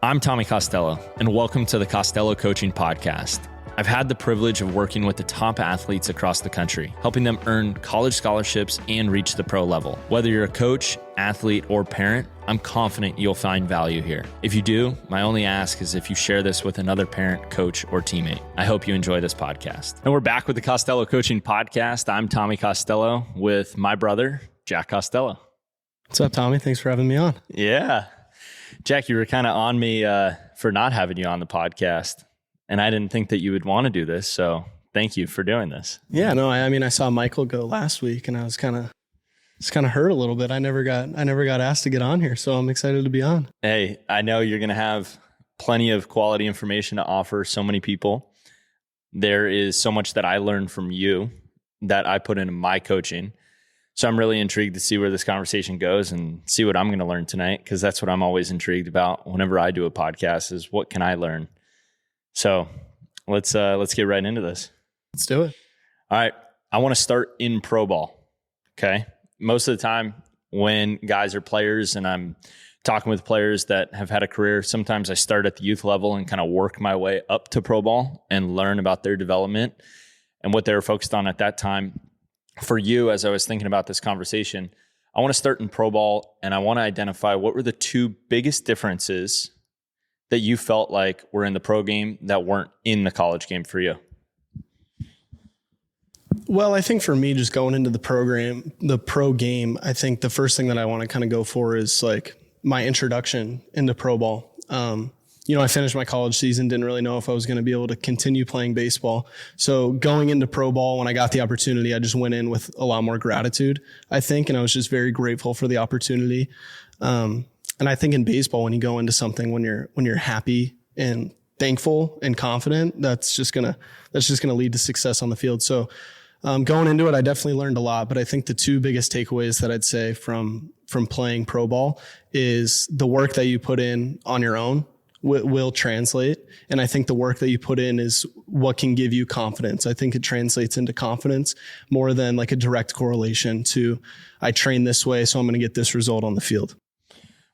I'm Tommy Costello, and welcome to the Costello Coaching Podcast. I've had the privilege of working with the top athletes across the country, helping them earn college scholarships and reach the pro level. Whether you're a coach, athlete, or parent, I'm confident you'll find value here. If you do, my only ask is if you share this with another parent, coach, or teammate. I hope you enjoy this podcast. And we're back with the Costello Coaching Podcast. I'm Tommy Costello with my brother, Jack Costello. What's up, Tommy? Thanks for having me on. Yeah. Jack, you were kind of on me for not having you on the podcast, and I didn't think that you would want to do this, so thank you for doing this. Yeah, no, I mean, I saw Michael go last week, and I was kind of hurt a little bit. I never got asked to get on here, so I'm excited to be on. Hey, I know you're going to have plenty of quality information to offer so many people. There is so much that I learned from you that I put into my coaching. So I'm really intrigued to see where this conversation goes and see what I'm going to learn tonight, because that's what I'm always intrigued about whenever I do a podcast is what can I learn? So let's get right into this. Let's do it. All right. I want to start in pro ball. Okay. Most of the time when guys are players and I'm talking with players that have had a career, sometimes I start at the youth level and kind of work my way up to pro ball and learn about their development and what they were focused on at that time. For you, as I was thinking about this conversation, I want to start in pro ball and I want to identify what were the two biggest differences that you felt like were in the pro game that weren't in the college game for you. Well, I think for me, just going into the pro game, I think the first thing that I want to kind of go for is like my introduction into pro ball. I finished my college season, didn't really know if I was going to be able to continue playing baseball. So going into pro ball, when I got the opportunity, I just went in with a lot more gratitude, I think. And I was just very grateful for the opportunity. And I think in baseball, when you go into something, when you're happy and thankful and confident, that's just going to lead to success on the field. So going into it, I definitely learned a lot, but I think the two biggest takeaways that I'd say from playing pro ball is the work that you put in on your own will translate. And I think the work that you put in is what can give you confidence. I think it translates into confidence more than like a direct correlation to I train this way, so I'm going to get this result on the field.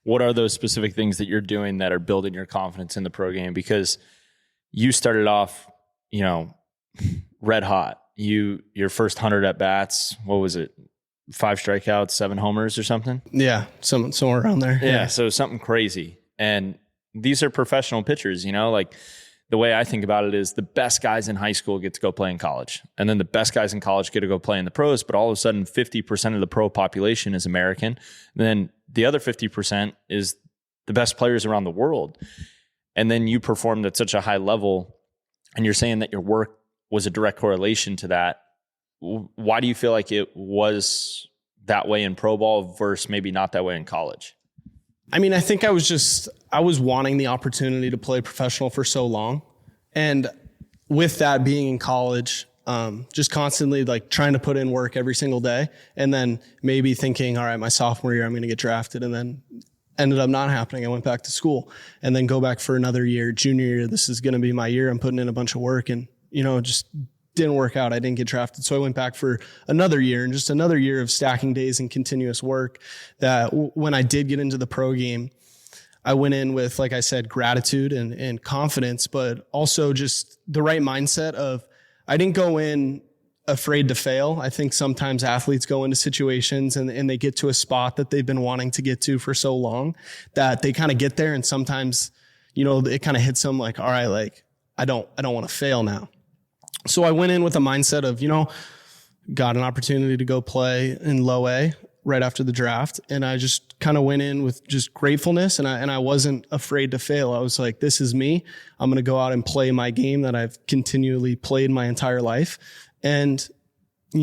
What are those specific things that you're doing that are building your confidence in the pro game? Because you started off, red hot. Your first 100 at bats, what was it? 5 strikeouts, 7 homers or something? Yeah, somewhere around there. Yeah, so something crazy. And these are professional pitchers, like the way I think about it is the best guys in high school get to go play in college. And then the best guys in college get to go play in the pros, but all of a sudden 50% of the pro population is American. And then the other 50% is the best players around the world. And then you performed at such a high level and you're saying that your work was a direct correlation to that. Why do you feel like it was that way in pro ball versus maybe not that way in college? I mean, I think I was wanting the opportunity to play professional for so long. And with that being in college, just constantly like trying to put in work every single day. And then maybe thinking, all right, my sophomore year, I'm going to get drafted. And then ended up not happening. I went back to school and then go back for another year. Junior year, this is going to be my year. I'm putting in a bunch of work and, just didn't work out. I didn't get drafted. So I went back for another year and just another year of stacking days and continuous work that when I did get into the pro game, I went in with, like I said, gratitude and confidence, but also just the right mindset of I didn't go in afraid to fail. I think sometimes athletes go into situations and they get to a spot that they've been wanting to get to for so long that they kind of get there. And sometimes, it kind of hits them like, all right, like I don't want to fail now. So I went in with a mindset of, got an opportunity to go play in low A right after the draft. And I just kind of went in with just gratefulness and I wasn't afraid to fail. I was like, this is me. I'm going to go out and play my game that I've continually played my entire life and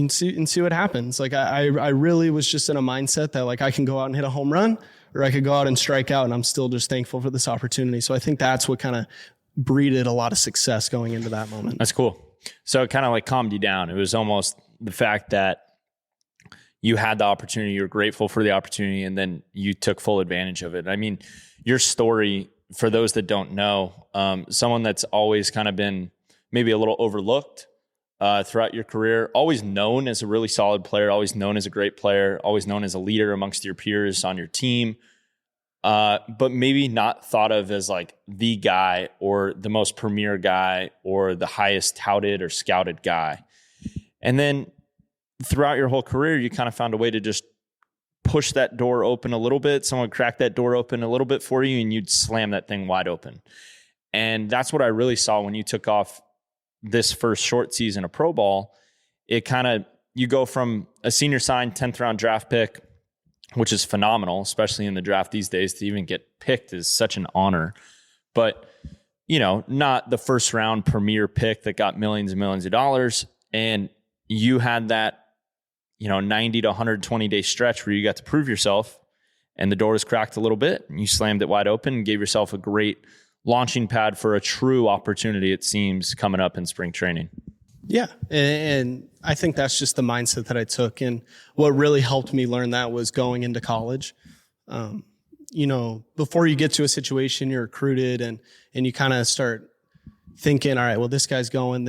see what happens. Like I really was just in a mindset that like I can go out and hit a home run or I could go out and strike out and I'm still just thankful for this opportunity. So I think that's what kind of breeded a lot of success going into that moment. That's cool. So it kind of like calmed you down. It was almost the fact that you had the opportunity, you were grateful for the opportunity, and then you took full advantage of it. I mean, your story, for those that don't know, someone that's always kind of been maybe a little overlooked throughout your career, always known as a really solid player, always known as a great player, always known as a leader amongst your peers on your team. but maybe not thought of as like the guy or the most premier guy or the highest touted or scouted guy. And then throughout your whole career, you kind of found a way to just push that door open a little bit. Someone cracked that door open a little bit for you and you'd slam that thing wide open. And that's what I really saw when you took off this first short season of pro ball. It kind of, you go from a senior signed 10th round draft pick, which is phenomenal, especially in the draft these days. To even get picked is such an honor. But, you know, not the first round premier pick that got millions and millions of dollars. And you had that, 90 to 120 day stretch where you got to prove yourself and the door was cracked a little bit and you slammed it wide open and gave yourself a great launching pad for a true opportunity, it seems, coming up in spring training. Yeah. And I think that's just the mindset that I took. And what really helped me learn that was going into college. Before you get to a situation, you're recruited and you kind of start thinking, all right, well, this guy's going.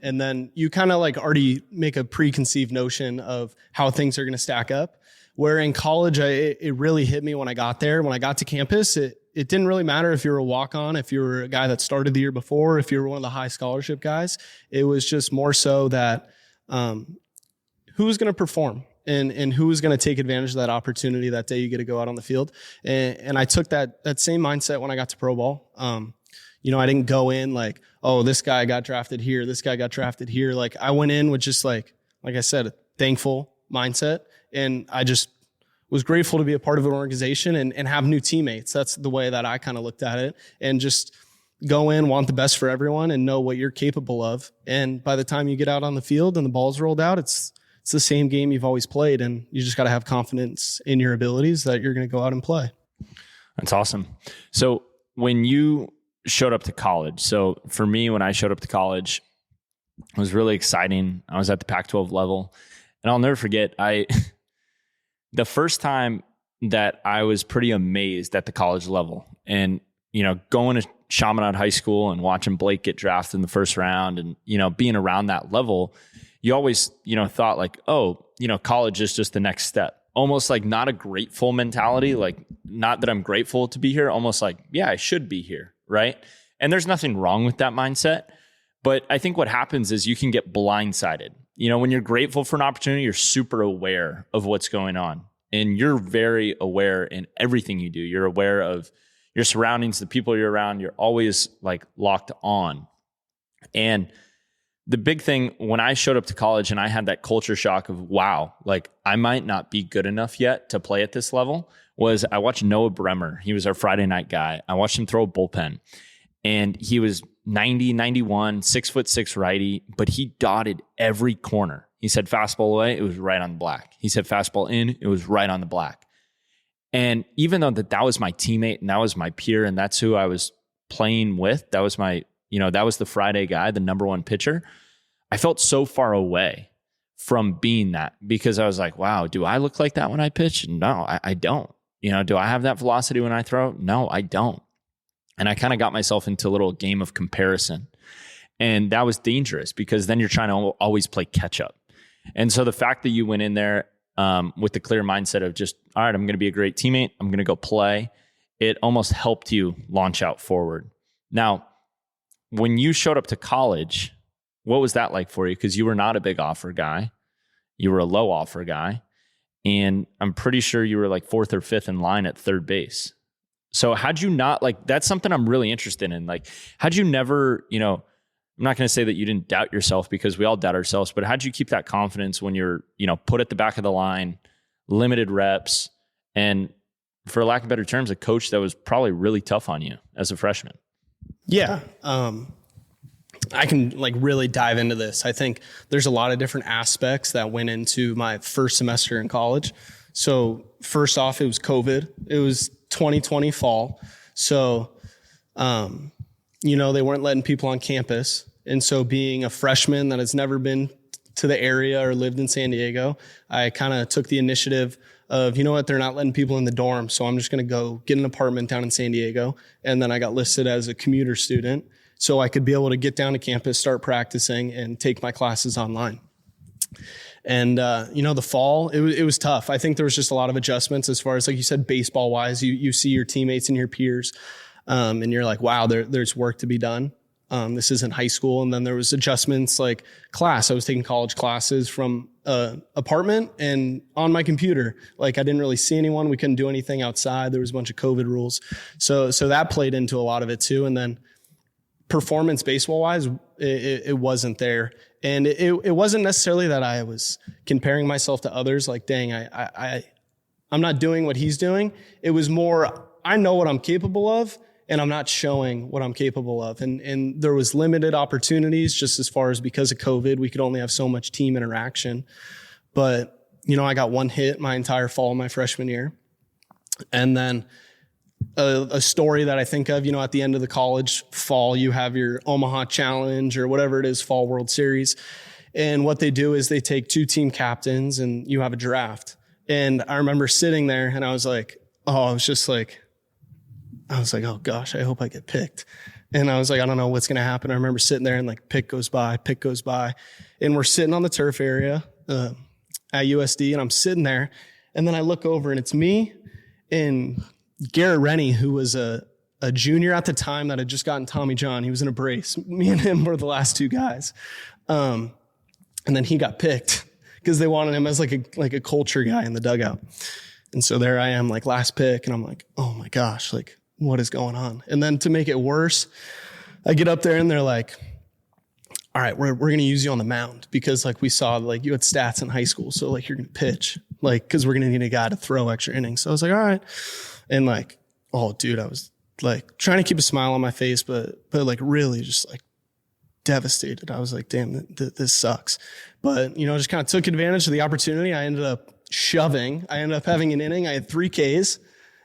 And then you kind of like already make a preconceived notion of how things are going to stack up. Where in college, it really hit me when I got there. When I got to campus, it didn't really matter if you were a walk-on, if you were a guy that started the year before, if you were one of the high scholarship guys. It was just more so that who was going to perform and who was going to take advantage of that opportunity that day you get to go out on the field. And I took that same mindset when I got to pro ball. I didn't go in like, oh, this guy got drafted here, this guy got drafted here. Like I went in with just like I said, a thankful mindset. And I just was grateful to be a part of an organization and have new teammates. That's the way that I kind of looked at it. And just go in, want the best for everyone and know what you're capable of. And by the time you get out on the field and the ball's rolled out, it's the same game you've always played. And you just got to have confidence in your abilities that you're going to go out and play. That's awesome. So when you showed up to college, so for me, when I showed up to college, it was really exciting. I was at the Pac-12 level and I'll never forget, the first time that I was pretty amazed at the college level and, going to Chaminade High School and watching Blake get drafted in the first round and, being around that level, you always, thought like, oh, college is just the next step. Almost like not a grateful mentality, like not that I'm grateful to be here, almost like, yeah, I should be here, right? And there's nothing wrong with that mindset. But I think what happens is you can get blindsided. When you're grateful for an opportunity, you're super aware of what's going on. And you're very aware in everything you do. You're aware of your surroundings, the people you're around. You're always like locked on. And the big thing when I showed up to college and I had that culture shock of, wow, like I might not be good enough yet to play at this level, was I watched Noah Bremer. He was our Friday night guy. I watched him throw a bullpen and he was 90, 91, 6'6" righty, but he dotted every corner. He said fastball away, it was right on the black. He said fastball in, it was right on the black. And even though that was my teammate and that was my peer and that's who I was playing with, that was my, that was the Friday guy, the number one pitcher, I felt so far away from being that because I was like, wow, do I look like that when I pitch? No, I don't. Do I have that velocity when I throw? No, I don't. And I kind of got myself into a little game of comparison. And that was dangerous because then you're trying to always play catch up. And so the fact that you went in there with the clear mindset of just, all right, I'm going to be a great teammate, I'm going to go play, it almost helped you launch out forward. Now, when you showed up to college, what was that like for you? Because you were not a big offer guy. You were a low offer guy. And I'm pretty sure you were like fourth or fifth in line at third base. So how'd you not, like, that's something I'm really interested in. Like, how'd you never, I'm not going to say that you didn't doubt yourself because we all doubt ourselves, but how'd you keep that confidence when you're, put at the back of the line, limited reps, and for lack of better terms, a coach that was probably really tough on you as a freshman? Yeah. I can really dive into this. I think there's a lot of different aspects that went into my first semester in college. So first off, it was COVID. It was 2020 fall. So, they weren't letting people on campus. And so being a freshman that has never been to the area or lived in San Diego, I kind of took the initiative of, they're not letting people in the dorm. So I'm just going to go get an apartment down in San Diego. And then I got listed as a commuter student so I could be able to get down to campus, start practicing, and take my classes online. And, the fall, it was tough. I think there was just a lot of adjustments as far as, like you said, baseball wise, you see your teammates and your peers, and you're like, wow, there's work to be done. This isn't high school. And then there was adjustments like class. I was taking college classes from apartment and on my computer. Like I didn't really see anyone. We couldn't do anything outside. There was a bunch of COVID rules. So that played into a lot of it too. And then performance baseball wise, it wasn't there. And it wasn't necessarily that I was comparing myself to others. Like, dang, I'm not doing what he's doing. It was more, I know what I'm capable of, and I'm not showing what I'm capable of. And there was limited opportunities just as far as because of COVID, we could only have so much team interaction. But, I got one hit my entire fall of my freshman year. And then a story that I think of, at the end of the college fall, you have your Omaha Challenge or whatever it is, Fall World Series. And what they do is they take 2 team captains and you have a draft. And I remember sitting there and I was like, oh gosh, I hope I get picked. And I was like, I don't know what's going to happen. I remember sitting there and like pick goes by. And we're sitting on the turf area at USD and I'm sitting there. And then I look over and it's me and Garrett Rennie, who was a junior at the time that had just gotten Tommy John. He was in a brace. Me and him were the last 2 guys. And then he got picked because they wanted him as like a culture guy in the dugout. And so there I am, like last pick. And I'm like, oh my gosh, like what is going on? And then to make it worse, I get up there and they're like, all right, we're going to use you on the mound because like we saw like you had stats in high school. So like you're going to pitch like, cause we're going to need a guy to throw extra innings. So I was like, all right. And like, oh dude, I was like trying to keep a smile on my face, but like really just like devastated. I was like, damn, this sucks. But, just kind of took advantage of the opportunity. I ended up shoving. I ended up having an inning. I had 3 Ks.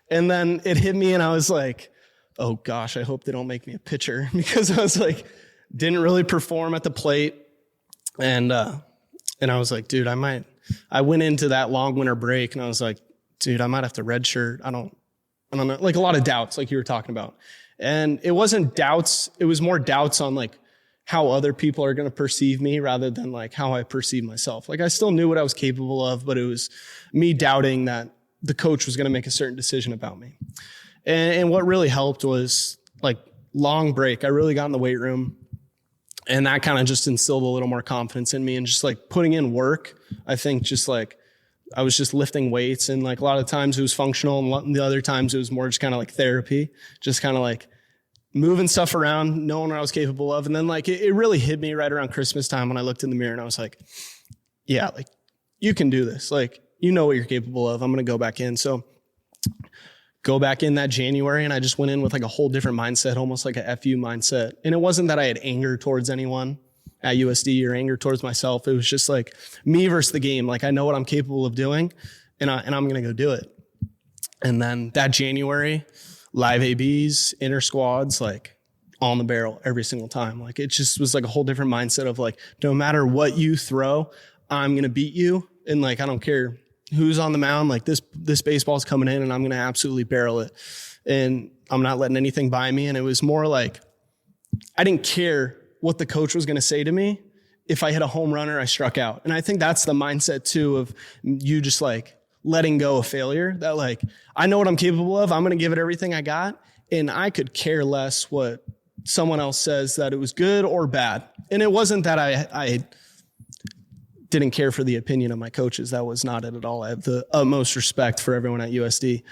And then it hit me and I was like, oh gosh, I hope they don't make me a pitcher because I was like, didn't really perform at the plate. And I was like, dude, I went into that long winter break and I was like, dude, I might have to redshirt. I don't know, like a lot of doubts, like you were talking about. And it wasn't doubts. It was more doubts on like how other people are going to perceive me rather than like how I perceive myself. Like I still knew what I was capable of, but it was me doubting that the coach was going to make a certain decision about me. And what really helped was like long break. I really got in the weight room and that kind of just instilled a little more confidence in me and just like putting in work. I think just like I was just lifting weights and like a lot of times it was functional and the other times it was more just kind of like therapy, just kind of like moving stuff around, knowing what I was capable of. And then like it really hit me right around Christmas time when I looked in the mirror and I was like, yeah, like you can do this. Like, you know what you're capable of. I'm going to go back in. So go back in that January and I just went in with like a whole different mindset, almost like a FU mindset. And it wasn't that I had anger towards anyone at USD or anger towards myself. It was just like me versus the game. Like I know what I'm capable of doing and I'm going to go do it. And then that January, live ABs, inter squads, like on the barrel every single time. Like it just was like a whole different mindset of like, no matter what you throw, I'm going to beat you. And like, I don't care who's on the mound, like this baseball's coming in and I'm going to absolutely barrel it. And I'm not letting anything by me. And it was more like, I didn't care what the coach was going to say to me. If I hit a home run or I struck out. And I think that's the mindset too of you just like letting go of failure, that like, I know what I'm capable of. I'm going to give it everything I got. And I could care less what someone else says that it was good or bad. And it wasn't that I didn't care for the opinion of my coaches. That was not it at all. I have the utmost respect for everyone at USD.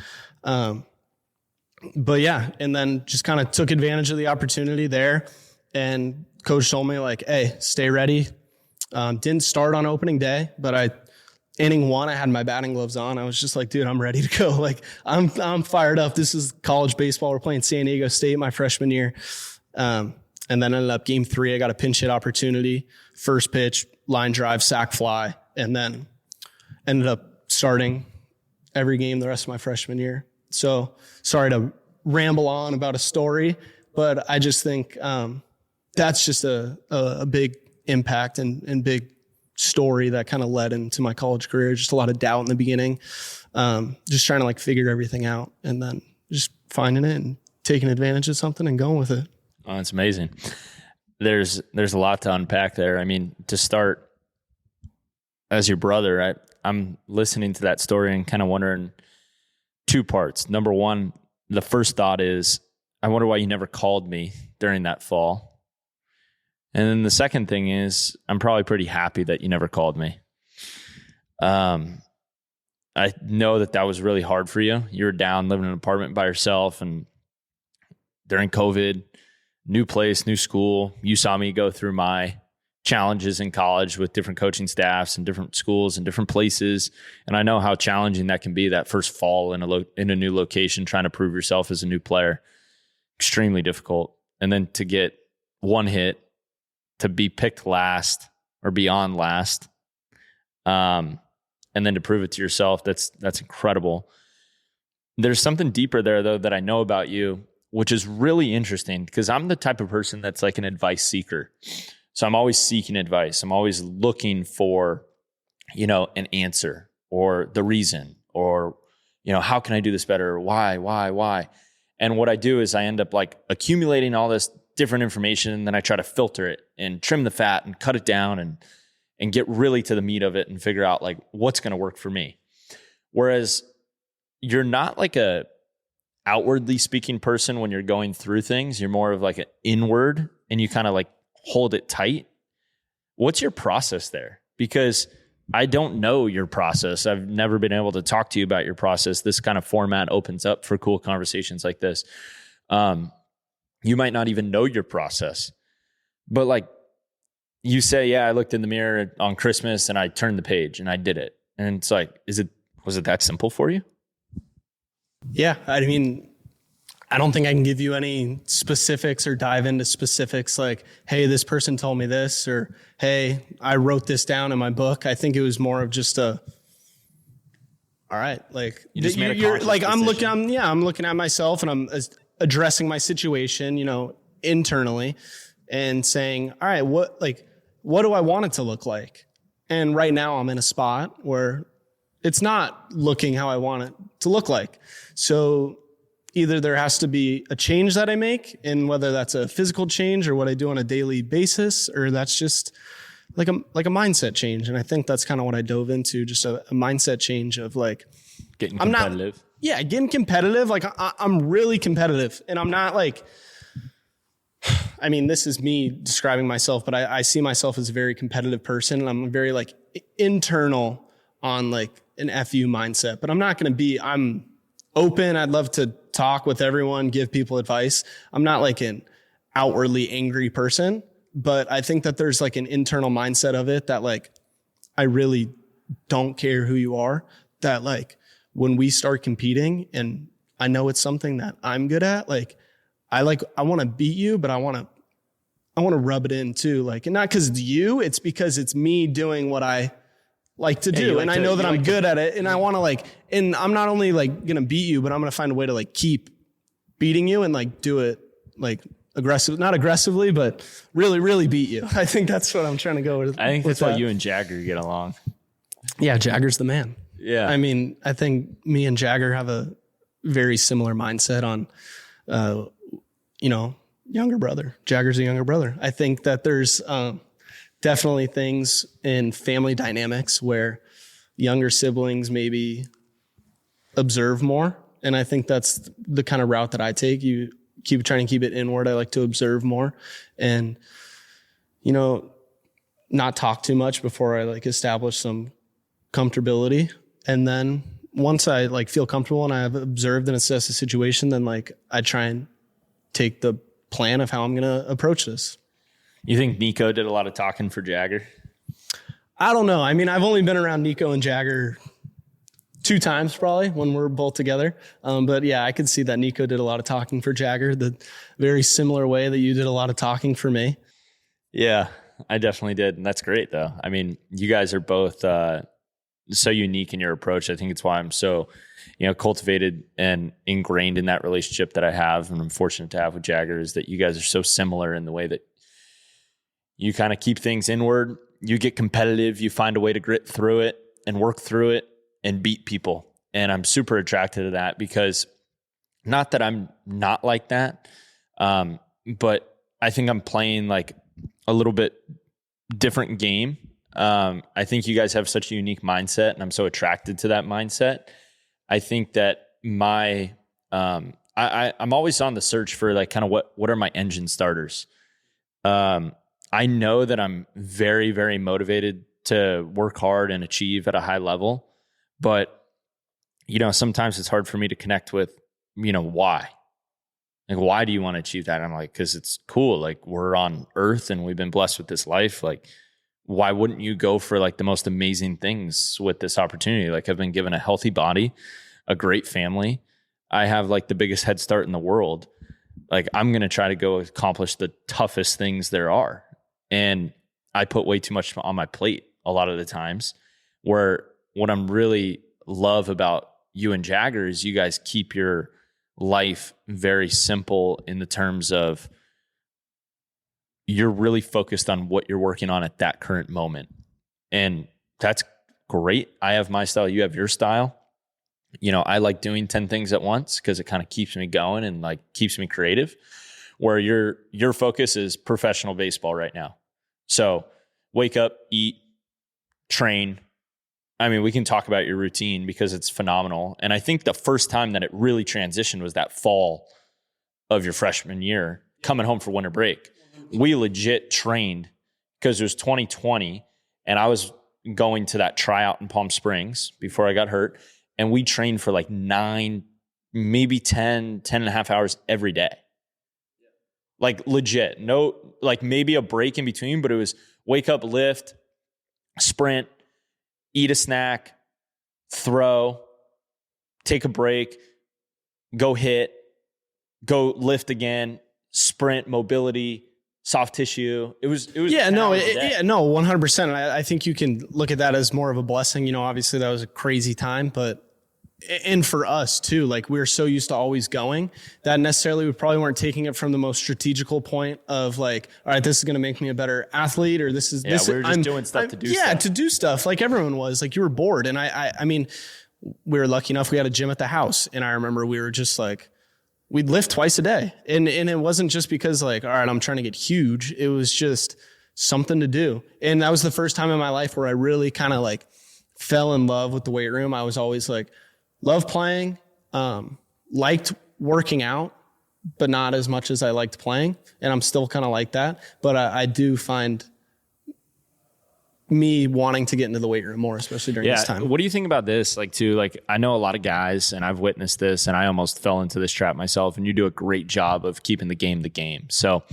But yeah, and then just kind of took advantage of the opportunity there. And coach told me like, hey, stay ready. Didn't start on opening day, but inning 1, I had my batting gloves on. I was just like, dude, I'm ready to go. Like I'm fired up. This is college baseball. We're playing San Diego State my freshman year. And then ended up game 3. I got a pinch hit opportunity, first pitch, line drive, sac fly, and then ended up starting every game the rest of my freshman year. So sorry to ramble on about a story, but I just think that's just a big impact and big story that kind of led into my college career. Just a lot of doubt in the beginning, just trying to like figure everything out and then just finding it and taking advantage of something and going with it. Oh, it's amazing. There's a lot to unpack there. I mean, to start, as your brother, I'm listening to that story and kind of wondering two parts. Number one, the first thought is, I wonder why you never called me during that fall. And then the second thing is, I'm probably pretty happy that you never called me. I know that was really hard for you. You were down living in an apartment by yourself, and during COVID, new place, new school. You saw me go through my challenges in college with different coaching staffs and different schools and different places. And I know how challenging that can be, that first fall in a new location, trying to prove yourself as a new player. Extremely difficult. And then to get one hit, to be picked last or beyond last, and then to prove it to yourself, that's incredible. There's something deeper there, though, that I know about you, which is really interesting, because I'm the type of person that's like an advice seeker. So I'm always seeking advice. I'm always looking for, an answer or the reason, or, how can I do this better? Why? And what I do is I end up like accumulating all this different information, and then I try to filter it and trim the fat and cut it down and get really to the meat of it and figure out like what's going to work for me. Whereas you're not like a outwardly speaking person when you're going through things. You're more of like an inward, and you kind of like hold it tight. What's your process there? Because I don't know your process. I've never been able to talk to you about your process. This kind of format opens up for cool conversations like this. You might not even know your process, but like you say, yeah, I looked in the mirror on Christmas and I turned the page and I did it. And it's like, was it that simple for you? Yeah. I mean, I don't think I can give you any specifics or dive into specifics like, hey, this person told me this, or hey, I wrote this down in my book. I think it was more of just all right, like you just made a conscious like decision. I'm looking at myself, and I'm addressing my situation, internally, and saying, all right, what do I want it to look like? And right now I'm in a spot where it's not looking how I want it to look like. So either there has to be a change that I make, and whether that's a physical change or what I do on a daily basis, or that's just like a mindset change. And I think that's kind of what I dove into, just a mindset change of like getting competitive. Getting competitive. Like I'm really competitive, and I'm not like, I mean, this is me describing myself, but I see myself as a very competitive person, and I'm very like internal on like an FU mindset, but I'm open. I'd love to talk with everyone, give people advice. I'm not like an outwardly angry person, but I think that there's like an internal mindset of it that like, I really don't care who you are, that like when we start competing and I know it's something that I'm good at, like I want to beat you, but I want to rub it in too. Like, and not because it's you, it's because it's me doing what I like to do. And I know that I'm good at it, and I want to like, and I'm not only like going to beat you, but I'm going to find a way to like keep beating you and like do it like not aggressively, but really, really beat you. I think that's what I'm trying to go with. I think that's why you and Jagger get along. Yeah. Jagger's the man. Yeah. I mean, I think me and Jagger have a very similar mindset on, younger brother. Jagger's a younger brother. I think that there's, definitely things in family dynamics where younger siblings maybe observe more. And I think that's the kind of route that I take. You keep trying to keep it inward. I like to observe more and, not talk too much before I like establish some comfortability. And then once I like feel comfortable and I have observed and assessed the situation, then like I try and take the plan of how I'm going to approach this. You think Nico did a lot of talking for Jagger? I don't know. I mean, I've only been around Nico and Jagger 2 times probably when we're both together. But yeah, I could see that Nico did a lot of talking for Jagger, the very similar way that you did a lot of talking for me. Yeah, I definitely did. And that's great though. I mean, you guys are both so unique in your approach. I think it's why I'm so, cultivated and ingrained in that relationship that I have. And I'm fortunate to have with Jagger, is that you guys are so similar in the way that you kind of keep things inward. You get competitive. You find a way to grit through it and work through it and beat people. And I'm super attracted to that, because not that I'm not like that, but I think I'm playing like a little bit different game. I think you guys have such a unique mindset, and I'm so attracted to that mindset. I think that I'm always on the search for like kind of what are my engine starters. I know that I'm very, very motivated to work hard and achieve at a high level, but sometimes it's hard for me to connect with, why. Like, why do you want to achieve that? And I'm like, because it's cool. Like, we're on Earth and we've been blessed with this life. Like, why wouldn't you go for like the most amazing things with this opportunity? Like, I've been given a healthy body, a great family. I have like the biggest head start in the world. Like, I'm going to try to go accomplish the toughest things there are. And I put way too much on my plate a lot of the times, where what I'm really love about you and Jagger is you guys keep your life very simple in the terms of you're really focused on what you're working on at that current moment. And that's great. I have my style. You have your style. I like doing 10 things at once because it kind of keeps me going and like keeps me creative, where your focus is professional baseball right now. So wake up, eat, train. I mean, we can talk about your routine because it's phenomenal. And I think the first time that it really transitioned was that fall of your freshman year, coming home for winter break. We legit trained because it was 2020 and I was going to that tryout in Palm Springs before I got hurt. And we trained for like 9, maybe 10 and a half hours every day. Like legit. No, like maybe a break in between, but it was wake up, lift, sprint, eat a snack, throw, take a break, go hit, go lift again, sprint, mobility, soft tissue. It was 100%. I think you can look at that as more of a blessing. Obviously that was a crazy time, and for us too, like we were so used to always going that necessarily we probably weren't taking it from the most strategical point of like, all right, this is going to make me a better athlete, or this is, we were just doing stuff to do stuff. Yeah, to do stuff like everyone was. Like you were bored. And I mean, we were lucky enough, we had a gym at the house. And I remember we were just like, we'd lift twice a day. And it wasn't just because like, all right, I'm trying to get huge. It was just something to do. And that was the first time in my life where I really kind of like fell in love with the weight room. I was always like, love playing, liked working out, but not as much as I liked playing. And I'm still kind of like that. But I do find me wanting to get into the weight room more, especially during this time. What do you think about this? Like too, like I know a lot of guys and I've witnessed this and I almost fell into this trap myself, and you do a great job of keeping the game. So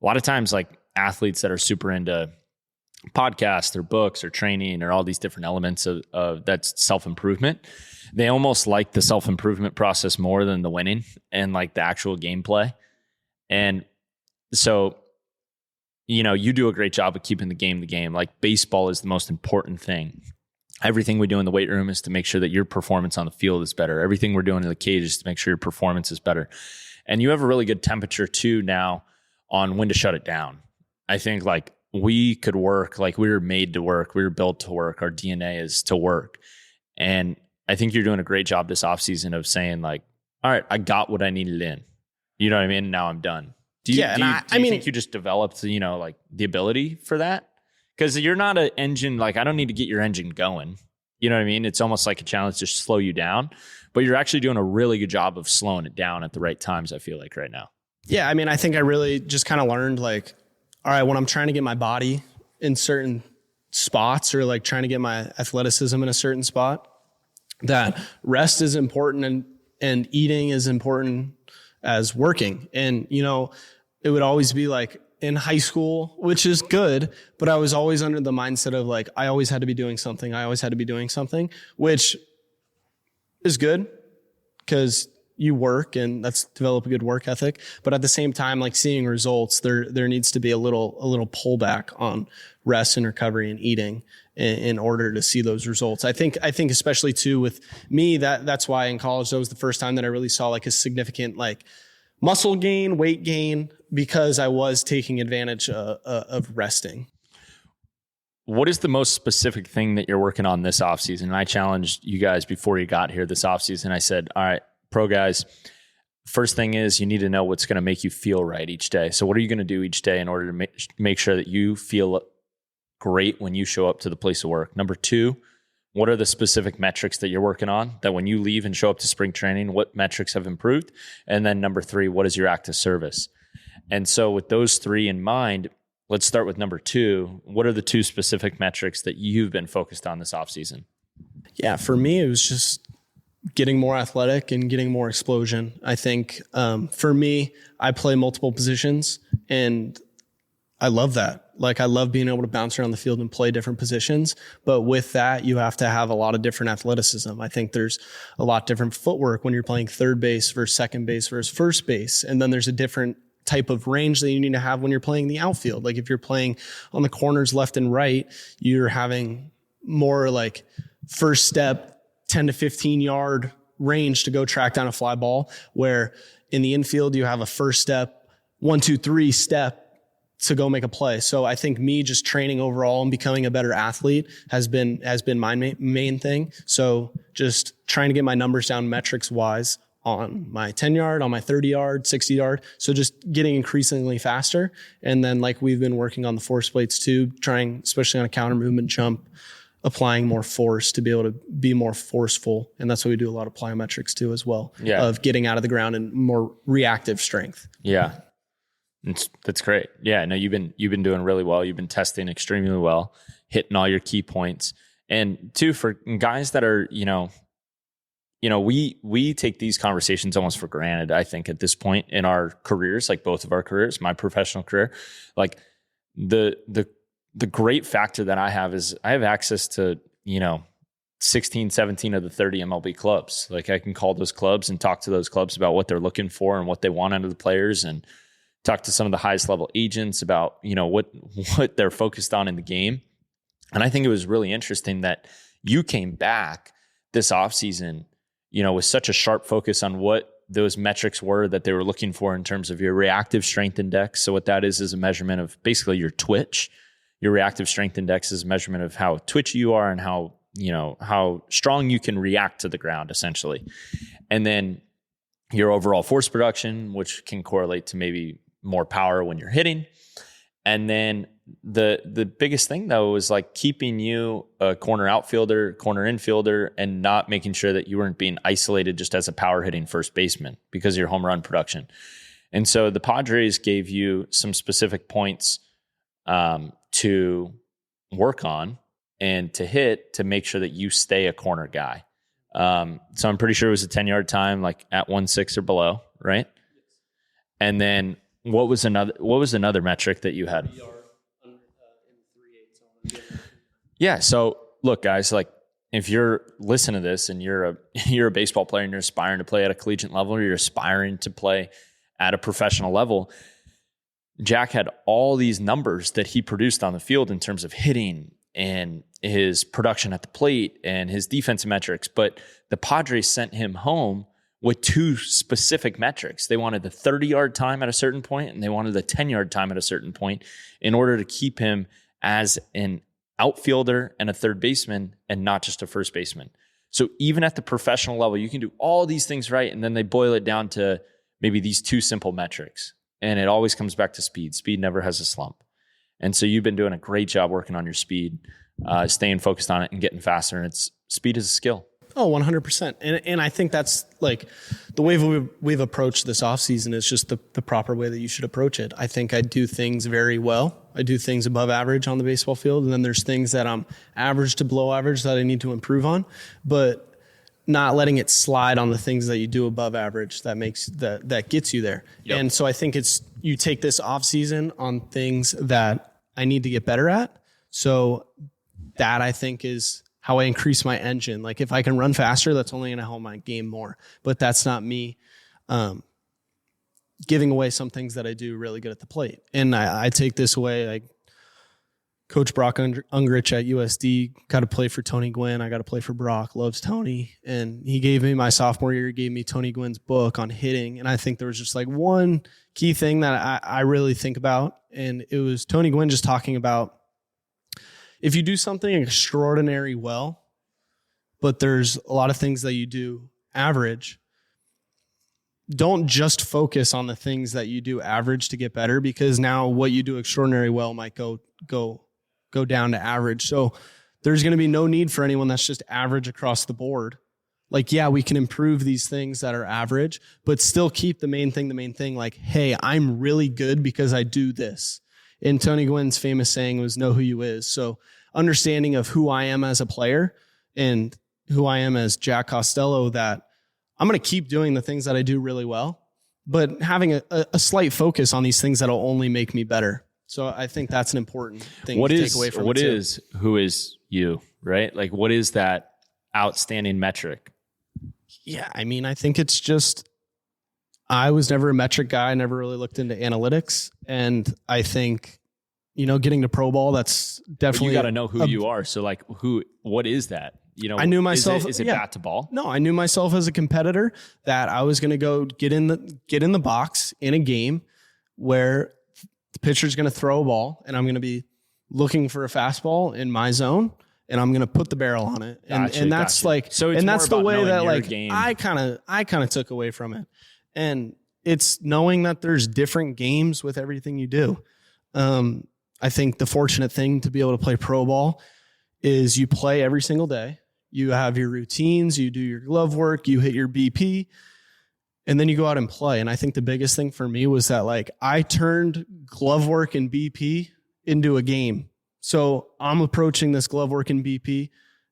a lot of times like athletes that are super into podcasts or books or training or all these different elements of that's self-improvement, they almost like the self-improvement process more than the winning and like the actual gameplay. And so, you do a great job of keeping the game. Like baseball is the most important thing. Everything we do in the weight room is to make sure that your performance on the field is better. Everything we're doing in the cage is to make sure your performance is better. And you have a really good temperature too now on when to shut it down. I think like we could work, like we were made to work. We were built to work. Our DNA is to work. And I think you're doing a great job this offseason of saying like, all right, I got what I needed in. You know what I mean? Now I'm done. Do you think you just developed, like the ability for that? Because you're not an engine, like I don't need to get your engine going. You know what I mean? It's almost like a challenge to slow you down, but you're actually doing a really good job of slowing it down at the right times, I feel like right now. Yeah. I mean, I think I really just kind of learned like, all right, when I'm trying to get my body in certain spots or like trying to get my athleticism in a certain spot, that rest is important and eating is important as working. And, it would always be like in high school, which is good, but I was always under the mindset of like, I always had to be doing something, which is good because you work and that's develop a good work ethic. But at the same time, like seeing results, there needs to be a little pullback on rest and recovery and eating in order to see those results. I think especially too with me, that's why in college, that was the first time that I really saw like a significant like muscle gain, weight gain, because I was taking advantage of resting. What is the most specific thing that you're working on this offseason? And I challenged you guys before you got here this offseason. I said, all right, pro guys, first thing is you need to know what's going to make you feel right each day. So what are you going to do each day in order to make sure that you feel great when you show up to the place of work? Number two, what are the specific metrics that you're working on that when you leave and show up to spring training, what metrics have improved? And then number three, what is your active service? And so with those three in mind, let's start with number two. What are the two specific metrics that you've been focused on this offseason? Yeah, for me, it was just getting more athletic and getting more explosion. I think for me, I play multiple positions and I love that. Like, I love being able to bounce around the field and play different positions. But with that, you have to have a lot of different athleticism. I think there's a lot different footwork when you're playing third base versus second base versus first base. And then there's a different type of range that you need to have when you're playing the outfield. Like if you're playing on the corners left and right, you're having more like first step, 10 to 15 yard range to go track down a fly ball, where in the infield, you have a first step, 1, 2, 3 step to go make a play. So I think me just training overall and becoming a better athlete has been my main thing. So just trying to get my numbers down metrics wise on my 10 yard, on my 30 yard, 60 yard. So just getting increasingly faster. And then like we've been working on the force plates too, trying, especially on a counter movement jump, applying more force to be able to be more forceful. And that's why we do a lot of plyometrics too as well, of getting out of the ground and more reactive strength. Yeah. That's great. Yeah, no, you've been doing really well. You've been testing extremely well, hitting all your key points. And two, for guys that are, we take these conversations almost for granted, I think, at this point in our careers, like both of our careers, my professional career. Like the great factor that I have is I have access to, 16, 17 of the 30 MLB clubs. Like I can call those clubs and talk to those clubs about what they're looking for and what they want out of the players, and talk to some of the highest level agents about, what they're focused on in the game. And I think it was really interesting that you came back this offseason, with such a sharp focus on what those metrics were that they were looking for in terms of your reactive strength index. So what that is a measurement of basically your twitch. Your reactive strength index is a measurement of how twitchy you are and how strong you can react to the ground, essentially. And then your overall force production, which can correlate to maybe more power when you're hitting. And then the biggest thing though was like keeping you a corner outfielder, corner infielder, and not making sure that you weren't being isolated just as a power hitting first baseman because of your home run production. And so the Padres gave you some specific points to work on and to hit to make sure that you stay a corner guy. So I'm pretty sure it was a 10-yard time, like at 1.6 or below, right? And then what was another metric that you had? Yeah. So look, guys, like if you're listening to this and you're a baseball player and you're aspiring to play at a collegiate level, or you're aspiring to play at a professional level, Jack had all these numbers that he produced on the field in terms of hitting and his production at the plate and his defensive metrics. But the Padres sent him home with two specific metrics. They wanted the 30-yard time at a certain point, and they wanted the 10-yard time at a certain point in order to keep him as an outfielder and a third baseman and not just a first baseman. So even at the professional level, you can do all these things right, and then they boil it down to maybe these two simple metrics. And it always comes back to speed. Speed never has a slump. And so you've been doing a great job working on your speed, staying focused on it and getting faster. And speed is a skill. Oh, 100%. And I think that's like the way we've approached this offseason is just the proper way that you should approach it. I think I do things very well. I do things above average on the baseball field. And then there's things that I'm average to below average that I need to improve on, but not letting it slide on the things that you do above average that gets you there. Yep. And so I think you take this offseason on things that I need to get better at. So that I think is how I increase my engine. Like if I can run faster, that's only going to help my game more. But that's not me giving away some things that I do really good at the plate. And I take this away. Like Coach Brock Ungrich at USD got to play for Tony Gwynn. I got to play for Brock, loves Tony. And he gave me my sophomore year, he gave me Tony Gwynn's book on hitting. And I think there was just like one key thing that I really think about. And it was Tony Gwynn just talking about if you do something extraordinary well, but there's a lot of things that you do average, don't just focus on the things that you do average to get better, because now what you do extraordinary well might go go down to average. So there's going to be no need for anyone that's just average across the board. Like, yeah, we can improve these things that are average, but still keep the main thing. Like, hey, I'm really good because I do this. And Tony Gwynn's famous saying was know who you is. So understanding of who I am as a player and who I am as Jack Costello, that I'm going to keep doing the things that I do really well, but having a slight focus on these things that'll only make me better. So I think that's an important thing to take away from it. What is, who is you, right? Like, what is that outstanding metric? Yeah, I mean, I think it's just, I was never a metric guy. I never really looked into analytics. And I think, getting to pro ball, that's definitely. But you got to know who you are. So like, what is that? I knew myself. Is it bat to ball? No, I knew myself as a competitor that I was going to go get in the box in a game where the pitcher's going to throw a ball and I'm going to be looking for a fastball in my zone. And I'm gonna put the barrel on it, and that's like, so and that's the way that like game. I kind of took away from it, and it's knowing that there's different games with everything you do. I think the fortunate thing to be able to play pro ball is you play every single day. You have your routines, you do your glove work, you hit your BP, and then you go out and play. And I think the biggest thing for me was that like I turned glove work and BP into a game. So I'm approaching this glove work and BP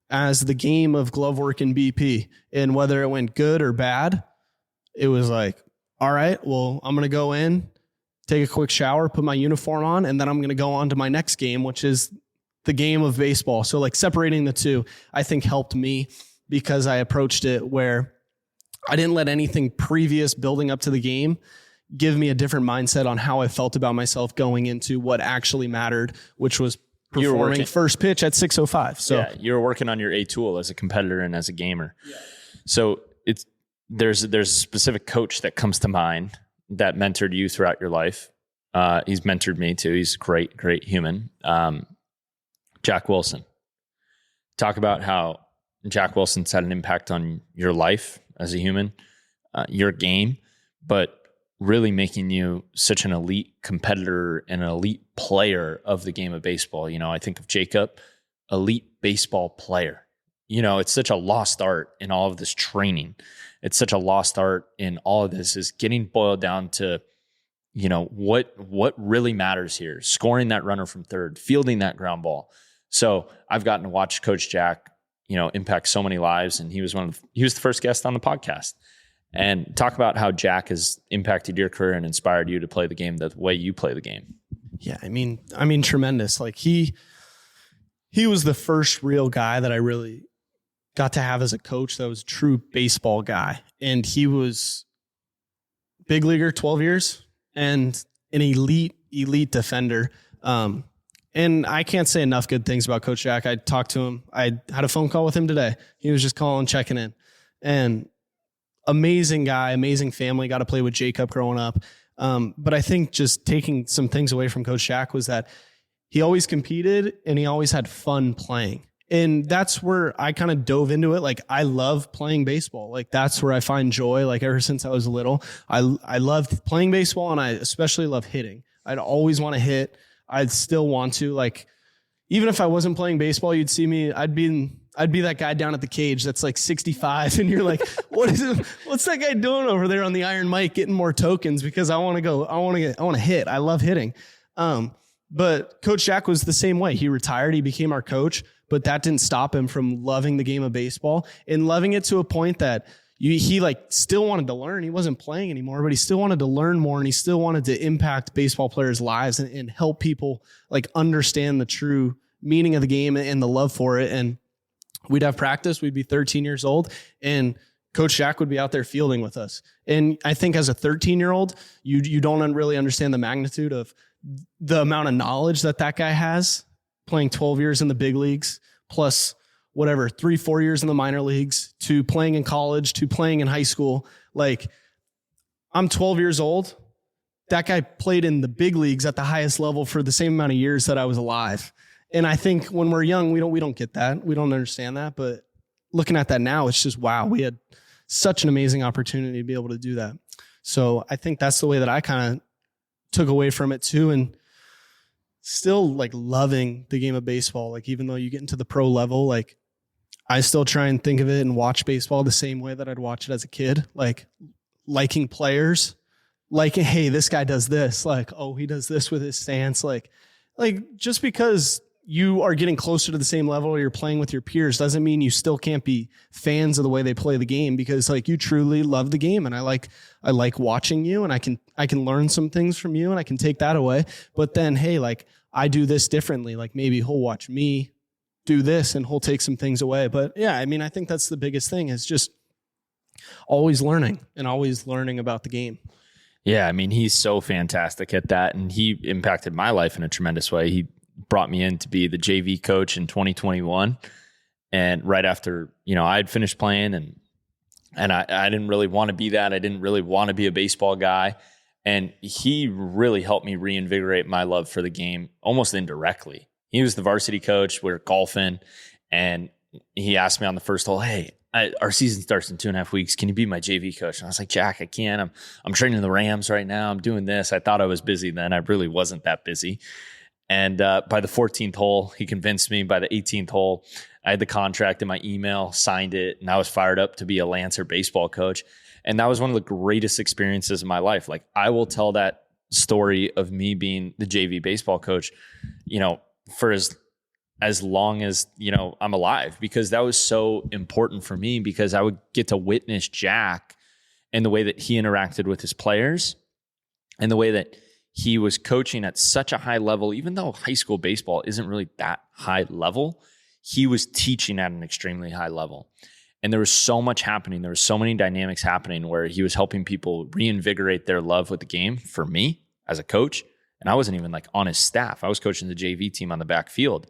as the game of glove work and BP. And whether it went good or bad, it was like, all right, well, I'm going to go in, take a quick shower, put my uniform on, and then I'm going to go on to my next game, which is the game of baseball. So like separating the two, I think helped me because I approached it where I didn't let anything previous building up to the game give me a different mindset on how I felt about myself going into what actually mattered, which was performing first pitch at 6:05. So yeah, you're working on your A tool as a competitor and as a gamer. Yeah. So there's a specific coach that comes to mind that mentored you throughout your life. He's mentored me too. He's a great human. Jack Wilson. Talk about how Jack Wilson's had an impact on your life as a human, your game, but really making you such an elite competitor and an elite player of the game of baseball. I think of Jacob, elite baseball player. It's such a lost art in all of this training. It's such a lost art in all of this is getting boiled down to, what really matters here, scoring that runner from third, fielding that ground ball. So I've gotten to watch Coach Jack, impact so many lives. And he was the first guest on the podcast. And talk about how Jack has impacted your career and inspired you to play the game the way you play the game. Yeah, I mean, tremendous. Like he was the first real guy that I really got to have as a coach that was a true baseball guy. And he was big leaguer, 12 years, and an elite defender. And I can't say enough good things about Coach Jack. I talked to him. I had a phone call with him today. He was just calling, checking in. And amazing guy, amazing family, got to play with Jacob growing up. But I think just taking some things away from Coach Jack was that he always competed and he always had fun playing. And that's where I kind of dove into it. Like, I love playing baseball. Like, that's where I find joy. Like, ever since I was little, I loved playing baseball, and I especially love hitting. I'd always want to hit. I'd still want to. Like, even if I wasn't playing baseball, you'd see me, I'd be that guy down at the cage that's like 65, and you're like, what's that guy doing over there on the iron mic getting more tokens? Because I want to hit. I love hitting. But Coach Jack was the same way. He retired, he became our coach, but that didn't stop him from loving the game of baseball and loving it to a point that he like still wanted to learn. He wasn't playing anymore, but he still wanted to learn more, and he still wanted to impact baseball players' lives and help people like understand the true meaning of the game and the love for it. And we'd have practice. We'd be 13 years old, and Coach Jack would be out there fielding with us. And I think as a 13-year-old, you don't really understand the magnitude of the amount of knowledge that guy has, playing 12 years in the big leagues, plus whatever, 3-4 years in the minor leagues, to playing in college, to playing in high school. Like, I'm 12 years old. That guy played in the big leagues at the highest level for the same amount of years that I was alive. And I think when we're young, we don't get that. We don't understand that. But looking at that now, it's just, wow, we had such an amazing opportunity to be able to do that. So I think that's the way that I kind of took away from it too. And still like loving the game of baseball. Like even though you get into the pro level, like I still try and think of it and watch baseball the same way that I'd watch it as a kid, like liking players, like, hey, this guy does this, like, oh, he does this with his stance. Like just because you are getting closer to the same level or you're playing with your peers doesn't mean you still can't be fans of the way they play the game, because like you truly love the game. And I like watching you, and I can learn some things from you, and I can take that away. But then, hey, like I do this differently. Like maybe he'll watch me do this and he'll take some things away. But yeah, I mean, I think that's the biggest thing, is just always learning about the game. Yeah. I mean, he's so fantastic at that. And he impacted my life in a tremendous way. He brought me in to be the JV coach in 2021. And right after, I had finished playing and I didn't really want to be that. I didn't really want to be a baseball guy. And he really helped me reinvigorate my love for the game almost indirectly. He was the varsity coach. We were golfing, and he asked me on the first hole, hey, our season starts in 2.5 weeks. Can you be my JV coach? And I was like, Jack, I can. I'm training the Rams right now. I'm doing this. I thought I was busy then. I really wasn't that busy. And by the 14th hole, he convinced me. By the 18th hole, I had the contract in my email, signed it, and I was fired up to be a Lancer baseball coach. And that was one of the greatest experiences of my life. Like, I will tell that story of me being the JV baseball coach, for as long as, I'm alive, because that was so important for me, because I would get to witness Jack and the way that he interacted with his players and the way that he was coaching at such a high level. Even though high school baseball isn't really that high level, he was teaching at an extremely high level. And there was so much happening. There was so many dynamics happening where he was helping people reinvigorate their love with the game for me as a coach. And I wasn't even like on his staff. I was coaching the JV team on the backfield.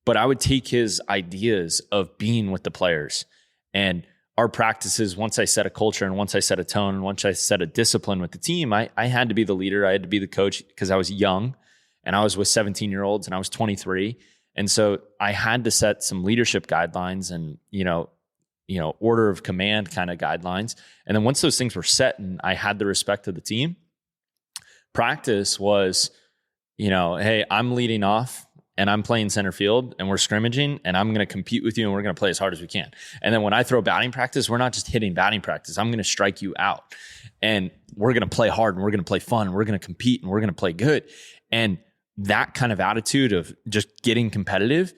But I would take his ideas of being with the players and our practices. Once I set a culture and once I set a tone and once I set a discipline with the team, I had to be the leader. I had to be the coach because I was young and I was with 17-year-olds and I was 23. And so I had to set some leadership guidelines and, order of command kind of guidelines. And then once those things were set and I had the respect of the team, practice was, hey, I'm leading off and I'm playing center field and we're scrimmaging and I'm going to compete with you and we're going to play as hard as we can. And then when I throw batting practice, we're not just hitting batting practice. I'm going to strike you out and we're going to play hard and we're going to play fun and we're going to compete and we're going to play good. And that kind of attitude of just getting competitive,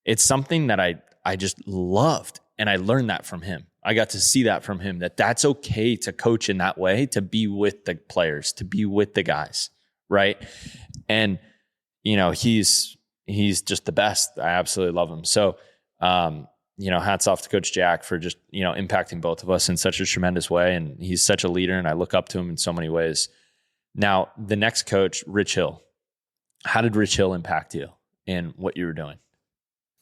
it's something that I just loved. And I learned that from him. I got to see that from him, that's okay to coach in that way, to be with the players, to be with the guys. Right. And, he's just the best. I absolutely love him. So, hats off to Coach Jack for just, impacting both of us in such a tremendous way. And he's such a leader and I look up to him in so many ways. Now, the next coach, Rich Hill. How did Rich Hill impact you in what you were doing?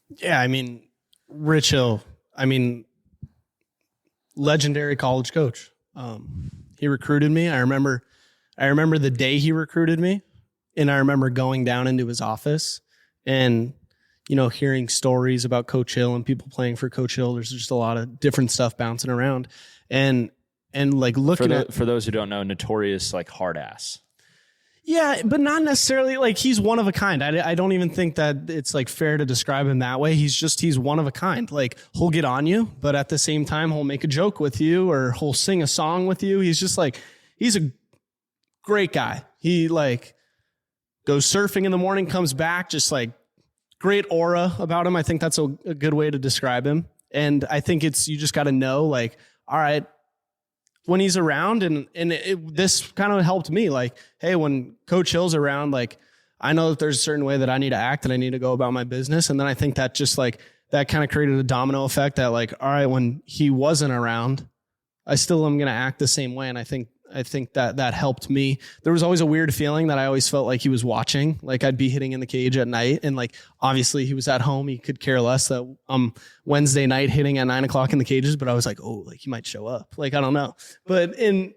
Yeah. I mean, Rich Hill, legendary college coach. He recruited me. I remember the day he recruited me, and I remember going down into his office and, hearing stories about Coach Hill and people playing for Coach Hill. There's just a lot of different stuff bouncing around and like looking for those who don't know, notorious, like hard ass. Yeah, but not necessarily like he's one of a kind. I don't even think that it's like fair to describe him that way. He's one of a kind. Like he'll get on you, but at the same time, he'll make a joke with you or he'll sing a song with you. He's just like, he's a great guy. He like goes surfing in the morning, comes back, just like great aura about him. I think that's a good way to describe him. And I think you just got to know like, all right, when he's around this kind of helped me like, hey, when Coach Hill's around, like I know that there's a certain way that I need to act and I need to go about my business. And then I think that just like that kind of created a domino effect that like, all right, when he wasn't around, I still am going to act the same way. And I think that helped me. There was always a weird feeling that I always felt like he was watching, like I'd be hitting in the cage at night. And like, obviously he was at home. He could care less that Wednesday night hitting at 9:00 in the cages, but I was like, oh, like he might show up. Like, I don't know. But and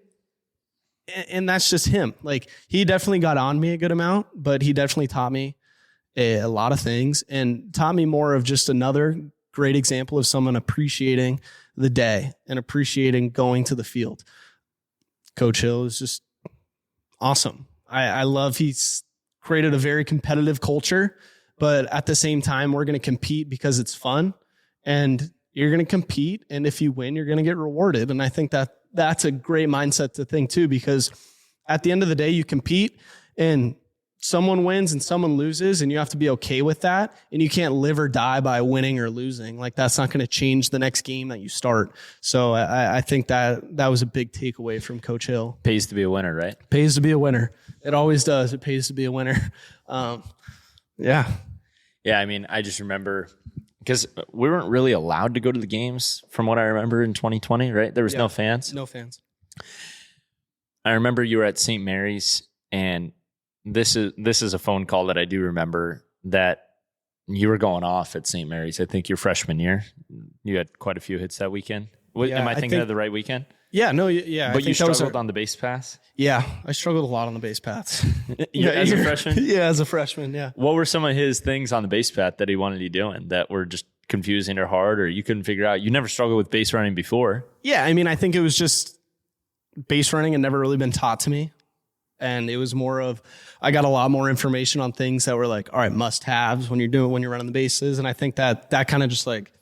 that's just him. Like he definitely got on me a good amount, but he definitely taught me a lot of things and taught me more of just another great example of someone appreciating the day and appreciating going to the field. Coach Hill is just awesome. I love he's created a very competitive culture, but at the same time, we're going to compete because it's fun, and you're going to compete. And if you win, you're going to get rewarded. And I think that that's a great mindset to think too, because at the end of the day, you compete and someone wins and someone loses, and you have to be okay with that. And you can't live or die by winning or losing. Like, that's not going to change the next game that you start. So I think that was a big takeaway from Coach Hill. Pays to be a winner, right? Pays to be a winner. It always does. It pays to be a winner. Yeah. Yeah. I mean, I just remember, because we weren't really allowed to go to the games from what I remember in 2020, right? There was no fans. No fans. I remember you were at St. Mary's, and this is a phone call that I do remember, that you were going off at St. Mary's. I think your freshman year, you had quite a few hits that weekend. Am I thinking of the right weekend? Yeah, no, yeah. But you struggled on the base paths? Yeah, I struggled a lot on the base paths. As a freshman? Yeah, as a freshman, yeah. What were some of his things on the base path that he wanted you doing that were just confusing or hard, or you couldn't figure out? You never struggled with base running before. Yeah, I mean, I think it was just base running had never really been taught to me. And it was more of, I got a lot more information on things that were like, all right, must-haves when you're running the bases. And I think that kind of just like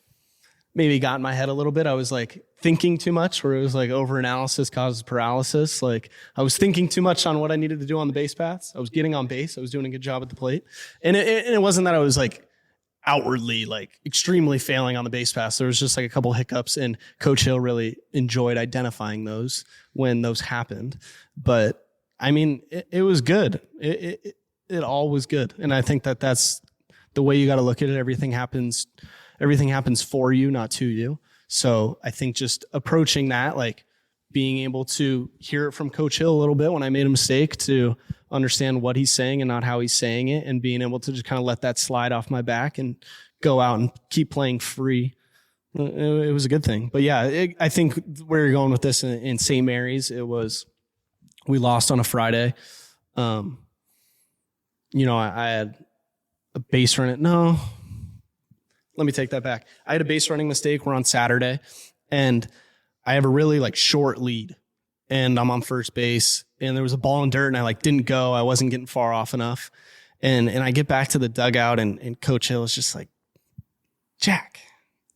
maybe got in my head a little bit. I was like thinking too much, where it was like overanalysis causes paralysis. Like, I was thinking too much on what I needed to do on the base paths. I was getting on base. I was doing a good job at the plate. And it wasn't that I was like outwardly like extremely failing on the base paths. There was just like a couple hiccups, and Coach Hill really enjoyed identifying those when those happened. But I mean, it was good. It all was good. And I think that that's the way you got to look at it. Everything happens for you, not to you. So I think just approaching that, like being able to hear it from Coach Hill a little bit when I made a mistake, to understand what he's saying and not how he's saying it, and being able to just kind of let that slide off my back and go out and keep playing free. It was a good thing. But yeah, I think where you're going with this in St. Mary's, it was, we lost on a Friday. I had a base run. No, let me take that back. I had a base running mistake. We're on Saturday, and I have a really like short lead, and I'm on first base, and there was a ball in dirt, and I like didn't go. I wasn't getting far off enough. And I get back to the dugout, and Coach Hill is just like, Jack,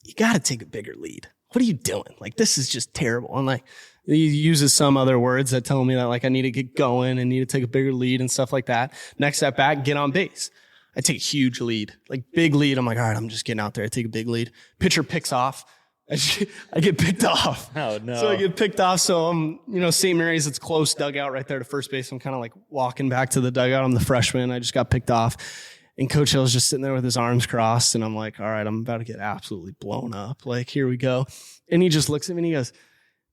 you got to take a bigger lead. What are you doing? Like, this is just terrible. I'm like, he uses some other words that tell me that like I need to get going and need to take a bigger lead and stuff like that. Next at bat, get on base. I take a huge lead, like big lead. I'm like, all right, I'm just getting out there. I take a big lead. Pitcher picks off. I get picked off. Oh, no. So I get picked off. So I'm, St. Mary's, it's close dugout right there to first base. I'm kind of like walking back to the dugout. I'm the freshman. I just got picked off. And Coach Hill's just sitting there with his arms crossed. And I'm like, all right, I'm about to get absolutely blown up. Like, here we go. And he just looks at me and he goes,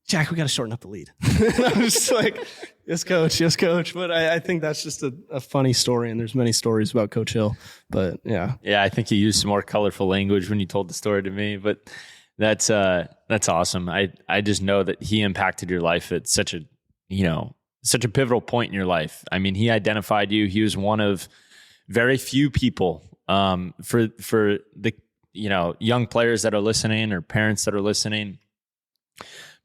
Jack, we got to shorten up the lead. And I'm just like, yes, coach. Yes, coach. But I think that's just a funny story. And there's many stories about Coach Hill. But yeah. Yeah, I think you used some more colorful language when you told the story to me. But that's awesome. I just know that he impacted your life at such a pivotal point in your life. I mean, he identified you. He was one of very few people for the young players that are listening or parents that are listening.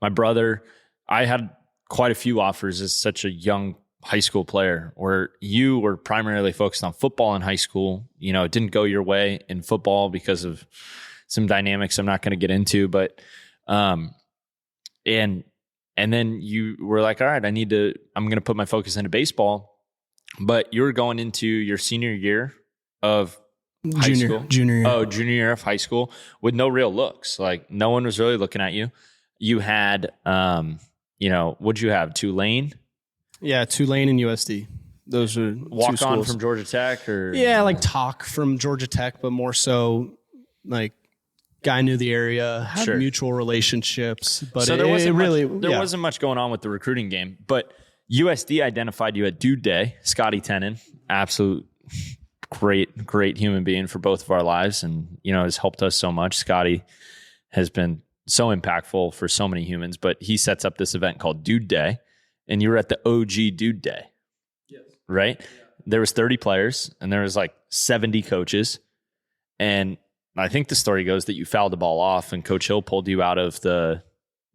My brother, I had quite a few offers as such a young high school player, where you were primarily focused on football in high school. It didn't go your way in football because of some dynamics I'm not going to get into, but and then you were like, all right, I'm going to put my focus into baseball. But you're going into your senior year of high school. Junior year. Oh, junior year of high school with no real looks. Like, no one was really looking at you. You had, what'd you have? Tulane? Yeah, Tulane and USD. Those are walk on from Georgia Tech, or like talk from Georgia Tech, but more so like guy knew the area, had mutual relationships. But so there wasn't much going on with the recruiting game. But USD identified you at Dude Day. Scotty Tenen, absolute great human being for both of our lives, and has helped us so much. Scotty has been so impactful for so many humans, but he sets up this event called Dude Day, and you were at the OG Dude Day. Yes. Right? Yeah. There was 30 players, and there was like 70 coaches, and I think the story goes that you fouled the ball off, and Coach Hill pulled you out of the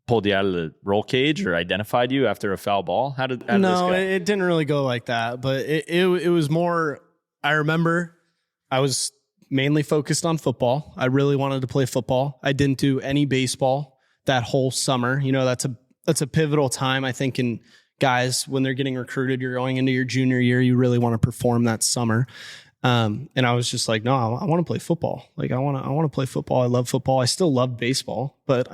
pulled you out of the roll cage or identified you after a foul ball? How did this go? It didn't really go like that, but it was more, I remember I was mainly focused on football. I really wanted to play football. I didn't do any baseball that whole summer. You know, that's a pivotal time, I think, in guys when they're getting recruited. You're going into your junior year. You really want to perform that summer. And I was just like, no, I want to play football. Like I want to play football. I love football. I still love baseball, but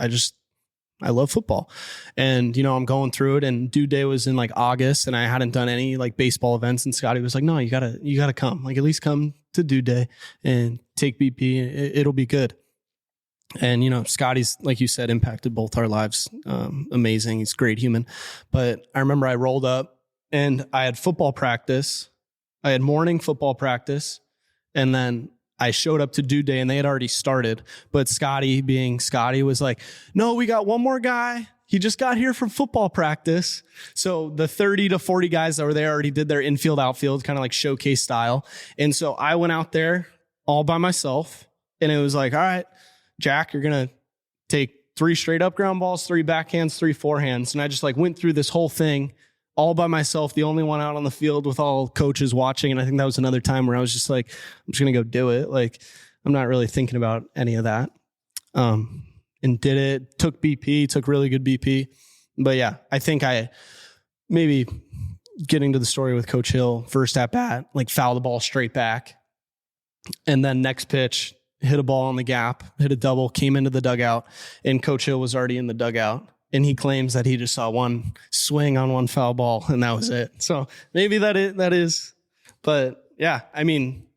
I love football. And, you know, I'm going through it, and due day was in like August, and I hadn't done any like baseball events. And Scotty was like, no, you gotta come, like at least come to due day and take BP. It'll be good. And, you know, Scotty's, like you said, impacted both our lives. Amazing. He's a great human. But I remember I rolled up and I had football practice. I had morning football practice, and then I showed up to due day and they had already started. But Scotty, being Scotty, was like, no, we got one more guy. He just got here from football practice. So the 30 to 40 guys that were there already did their infield, outfield, kind of like showcase style. And so I went out there all by myself, and it was like, all right, Jack, you're going to take 3 straight up ground balls, 3 backhands, 3 forehands. And I just like went through this whole thing all by myself, the only one out on the field with all coaches watching. And I think that was another time where I was just like, I'm just going to go do it. Like, I'm not really thinking about any of that. And did it, took BP, took really good BP. But yeah, I think I maybe getting to the story with Coach Hill, first at bat, like foul the ball straight back. And then next pitch, hit a ball on the gap, hit a double, came into the dugout, and Coach Hill was already in the dugout. And he claims that he just saw one swing on one foul ball, and that was it. So maybe that is. But yeah, I mean,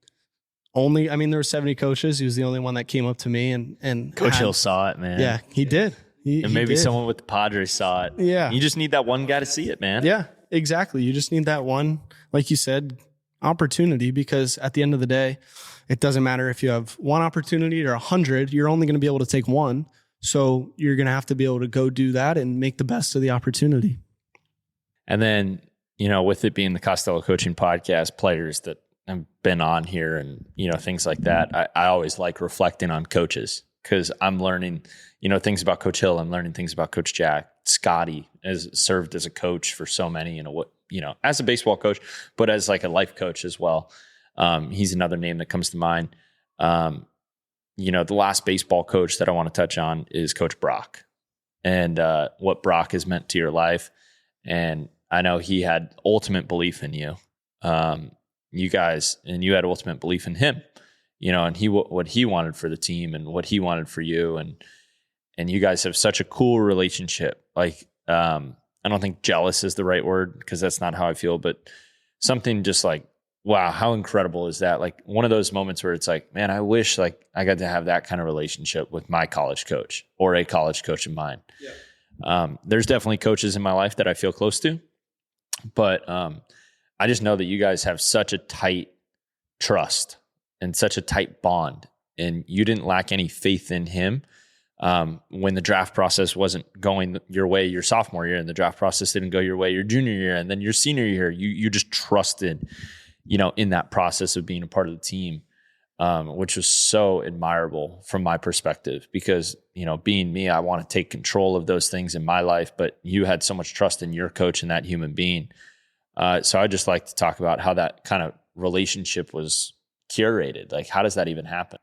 there were 70 coaches. He was the only one that came up to me and Coach Hill saw it, man. Yeah, he did. And maybe someone with the Padres saw it. Yeah. You just need that one guy to see it, man. Yeah, exactly. You just need that one, like you said, opportunity, because at the end of the day, it doesn't matter if you have one opportunity or 100, you're only going to be able to take one. So you're going to have to be able to go do that and make the best of the opportunity. And then, you know, with it being the Costello Coaching Podcast, players that have been on here and, you know, things like that, I always like reflecting on coaches, because I'm learning, you know, things about Coach Hill. I'm learning things about Coach Jack. Scotty has served as a coach for so many, as a baseball coach, but as like a life coach as well. He's another name that comes to mind. The last baseball coach that I want to touch on is Coach Brock, and what Brock has meant to your life. And I know he had ultimate belief in you, you guys, and you had ultimate belief in him, and what he wanted for the team and what he wanted for you. And you guys have such a cool relationship. Like, I don't think jealous is the right word, because that's not how I feel, but something just like, wow, how incredible is that? Like one of those moments where it's like, man, I wish like I got to have that kind of relationship with my college coach or a college coach of mine. Yeah. There's definitely coaches in my life that I feel close to, but I just know that you guys have such a tight trust and such a tight bond, and you didn't lack any faith in him. When the draft process wasn't going your way your sophomore year, and the draft process didn't go your way your junior year, and then your senior year, you just trusted, in that process of being a part of the team, which was so admirable from my perspective, because, being me, I want to take control of those things in my life, but you had so much trust in your coach and that human being. So I'd just like to talk about how that kind of relationship was curated. Like, how does that even happen?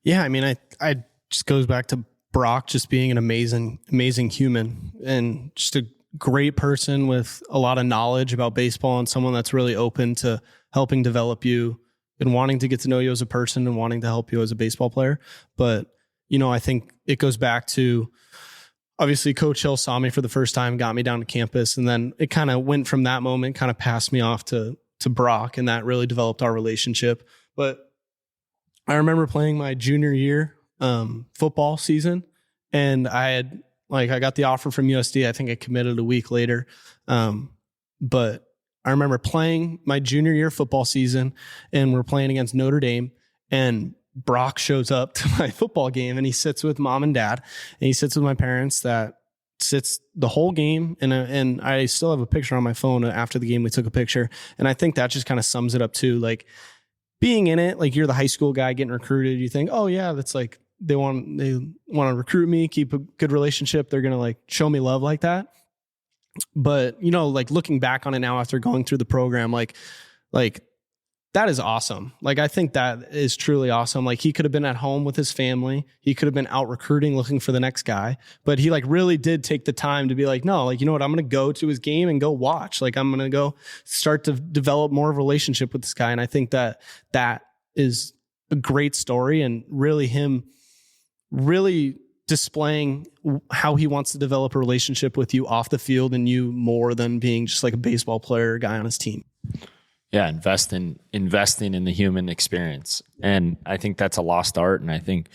Yeah. I mean, I just goes back to Brock just being an amazing, amazing human, and just a great person with a lot of knowledge about baseball, and someone that's really open to helping develop you and wanting to get to know you as a person and wanting to help you as a baseball player. But, I think it goes back to, obviously Coach Hill saw me for the first time, got me down to campus. And then it kind of went from that moment, kind of passed me off to Brock, and that really developed our relationship. But I remember playing my junior year football season, and I got the offer from USD. I think I committed a week later. But I remember playing my junior year football season, and we're playing against Notre Dame, and Brock shows up to my football game, and he sits with mom and dad, and he sits with my parents, that sits the whole game. And I still have a picture on my phone after the game. We took a picture, and I think that just kind of sums it up too. Like, being in it, like, you're the high school guy getting recruited. You think, oh yeah, that's like they want to recruit me, keep a good relationship. They're going to like show me love like that. But, you know, like looking back on it now after going through the program, like that is awesome. Like, I think that is truly awesome. Like, he could have been at home with his family. He could have been out recruiting, looking for the next guy, but he like really did take the time to be like, no, like, you know what? I'm going to go to his game and go watch. Like, I'm going to go start to develop more of a relationship with this guy. And I think that is a great story, and really him really displaying how he wants to develop a relationship with you off the field, and you more than being just like a baseball player or guy on his team. Yeah, investing in the human experience. And I think that's a lost art. And I think,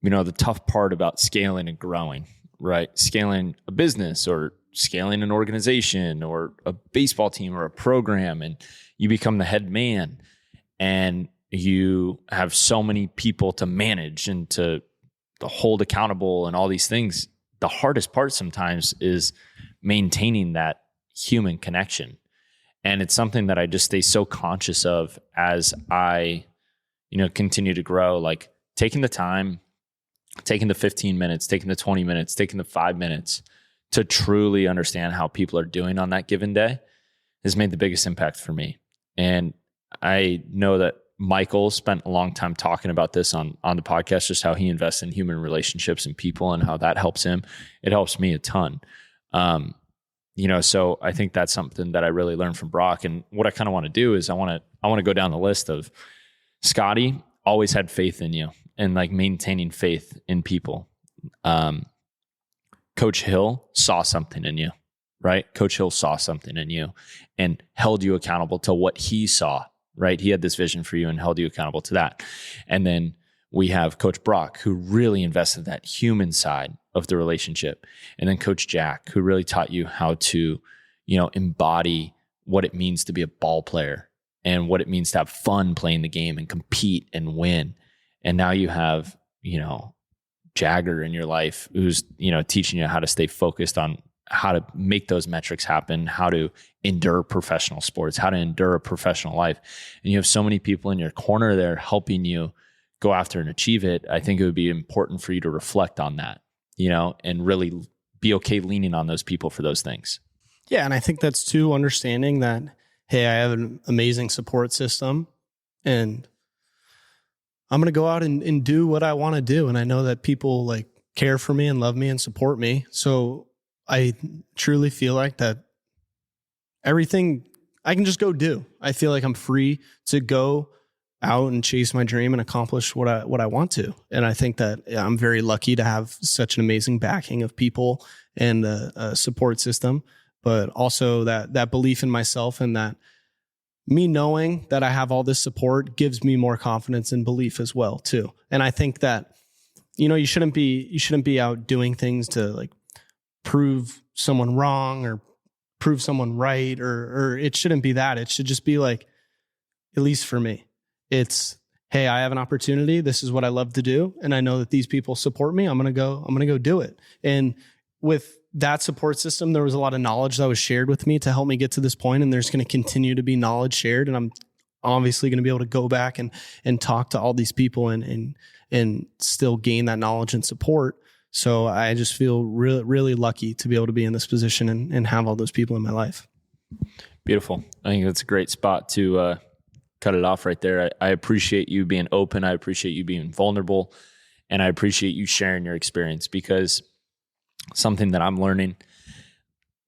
you know, the tough part about scaling and growing, right? Scaling a business or scaling an organization or a baseball team or a program, and you become the head man and you have so many people to manage and to hold accountable and all these things. The hardest part sometimes is maintaining that human connection. And it's something that I just stay so conscious of as I, you know, continue to grow, like taking the time, taking the 15 minutes, taking the 20 minutes, taking the 5 minutes to truly understand how people are doing on that given day has made the biggest impact for me. And I know that Michael spent a long time talking about this on the podcast, just how he invests in human relationships and people and how that helps him. It helps me a ton. You know, so I think that's something that I really learned from Brock. And what I kind of want to do is I want to go down the list of Scotty always had faith in you and like maintaining faith in people. Coach Hill saw something in you, right? Coach Hill saw something in you and held you accountable to what he saw, right? He had this vision for you and held you accountable to that. And then we have Coach Brock, who really invested that human side of the relationship. And then Coach Jack, who really taught you how to, you know, embody what it means to be a ball player and what it means to have fun playing the game and compete and win. And now you have, you know, Jagger in your life who's, you know, teaching you how to stay focused on how to make those metrics happen, how to endure professional sports, how to endure a professional life. And you have so many people in your corner there helping you go after and achieve it. I think it would be important for you to reflect on that, you know, and really be okay leaning on those people for those things. Yeah. And I think that's too understanding that, hey, I have an amazing support system and I'm going to go out and do what I want to do. And I know that people like care for me and love me and support me. So I truly feel like that everything I can just go do. I feel like I'm free to go out and chase my dream and accomplish what I want to. And I think that I'm very lucky to have such an amazing backing of people and a support system, but also that belief in myself, and that me knowing that I have all this support gives me more confidence and belief as well too. And I think that, you know, you shouldn't be out doing things to like prove someone wrong or prove someone right, or it shouldn't be that. It should just be like, at least for me, it's, hey, I have an opportunity. This is what I love to do. And I know that these people support me. I'm going to go do it. And with that support system, there was a lot of knowledge that was shared with me to help me get to this point. And there's going to continue to be knowledge shared. And I'm obviously going to be able to go back and talk to all these people and still gain that knowledge and support. So I just feel really, really lucky to be able to be in this position and have all those people in my life. Beautiful. I think that's a great spot to cut it off right there. I appreciate you being open. I appreciate you being vulnerable, and I appreciate you sharing your experience, because something that I'm learning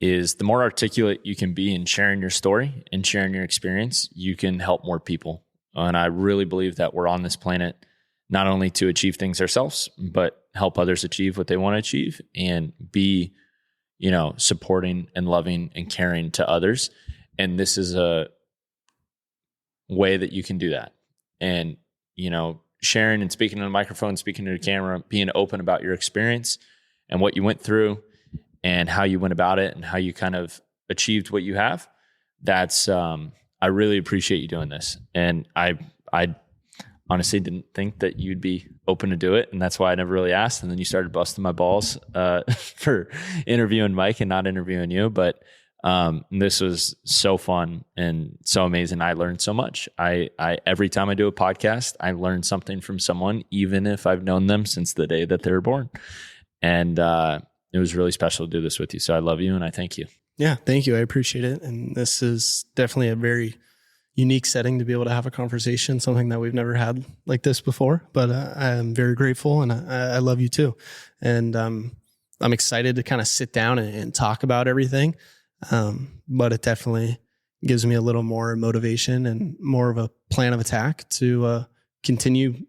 is the more articulate you can be in sharing your story and sharing your experience, you can help more people. And I really believe that we're on this planet not only to achieve things ourselves, but help others achieve what they want to achieve and be, you know, supporting and loving and caring to others. And this is a way that you can do that. And, you know, sharing and speaking on a microphone, speaking to the camera, being open about your experience and what you went through and how you went about it and how you kind of achieved what you have. That's, I really appreciate you doing this. And I honestly didn't think that you'd be open to do it. And that's why I never really asked. And then you started busting my balls for interviewing Mike and not interviewing you. But This was so fun and so amazing. I learned so much. I every time I do a podcast, I learn something from someone, even if I've known them since the day that they were born. And it was really special to do this with you. So I love you and I thank you. Yeah, thank you. I appreciate it. And this is definitely a very unique setting to be able to have a conversation, something that we've never had like this before. But I'm very grateful, and I love you too. And I'm excited to kind of sit down and talk about everything. But it definitely gives me a little more motivation and more of a plan of attack to continue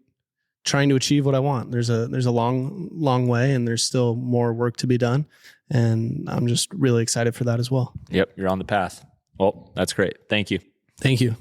trying to achieve what I want. There's a long way, and there's still more work to be done. And I'm just really excited for that as well. Yep. You're on the path. Well, that's great. Thank you. Thank you.